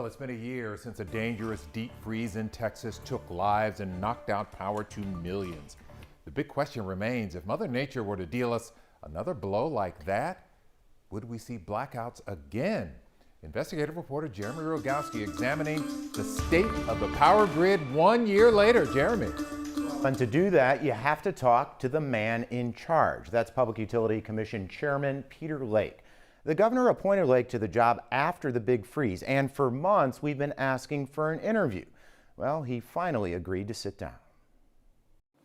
Well, it's been a year since a dangerous deep freeze in Texas took lives and knocked out power to millions. The big question remains, if Mother Nature were to deal us another blow like that, would we see blackouts again? Investigative reporter Jeremy Rogowski examining the state of the power grid 1 year later. Jeremy. And to do that, you have to talk to the man in charge. That's Public Utility Commission Chairman Peter Lake. The governor appointed Lake to the job after the big freeze, and for months we've been asking for an interview. Well, he finally agreed to sit down.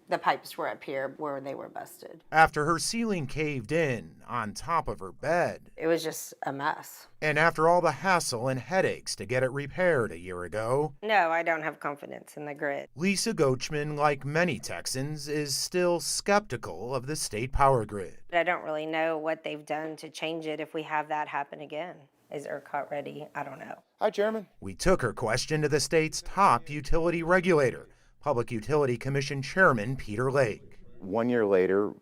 The pipes were up here where they were busted. After her ceiling caved in on top of her bed. It was just a mess. And after all the hassle and headaches to get it repaired a year ago. No, I don't have confidence in the grid. Lisa Gochman, like many Texans, is still skeptical of the state power grid. I don't really know what they've done to change it if we have that happen again. Is ERCOT ready? I don't know. Hi, Chairman. We took her question to the state's top utility regulator, Public Utility Commission Chairman Peter Lake. 1 year later,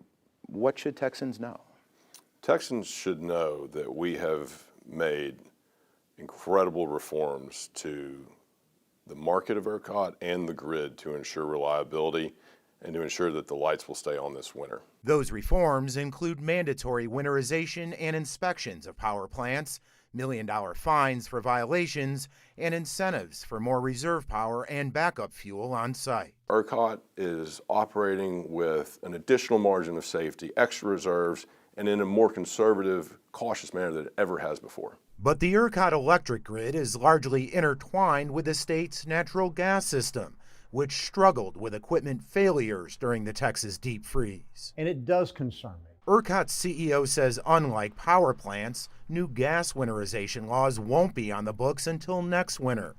what should Texans know? Texans should know that we have made incredible reforms to the market of ERCOT and the grid to ensure reliability and to ensure that the lights will stay on this winter. Those reforms include mandatory winterization and inspections of power plants, million-dollar fines for violations, and incentives for more reserve power and backup fuel on site. ERCOT is operating with an additional margin of safety, extra reserves, and in a more conservative, cautious manner than it ever has before. But the ERCOT electric grid is largely intertwined with the state's natural gas system, which struggled with equipment failures during the Texas deep freeze. And it does concern me. ERCOT's CEO says unlike power plants, new gas winterization laws won't be on the books until next winter.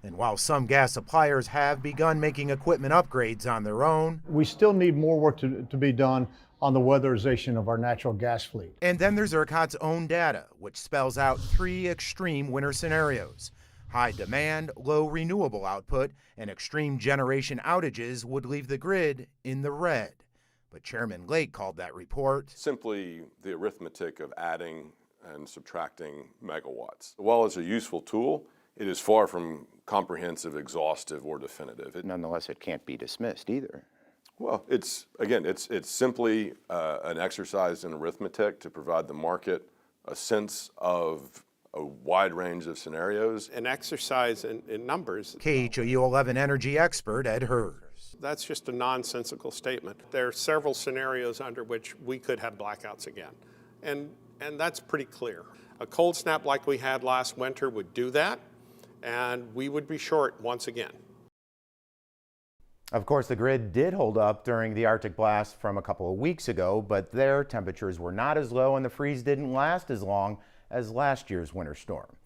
And while some gas suppliers have begun making equipment upgrades on their own, we still need more work to be done on the weatherization of our natural gas fleet. And then there's ERCOT's own data, which spells out 3 extreme winter scenarios. High demand, low renewable output, and extreme generation outages would leave the grid in the red. But Chairman Lake called that report simply the arithmetic of adding and subtracting megawatts. While it's a useful tool, it is far from comprehensive, exhaustive, or definitive. Nonetheless, it can't be dismissed either. Well, it's simply an exercise in arithmetic to provide the market a sense of a wide range of scenarios. An exercise in numbers. KHOU 11 energy expert Ed Hurd. That's just a nonsensical statement. There are several scenarios under which we could have blackouts again. And that's pretty clear. A cold snap like we had last winter would do that, and we would be short once again. Of course, the grid did hold up during the Arctic blast from a couple of weeks ago, but their temperatures were not as low and the freeze didn't last as long as last year's winter storm.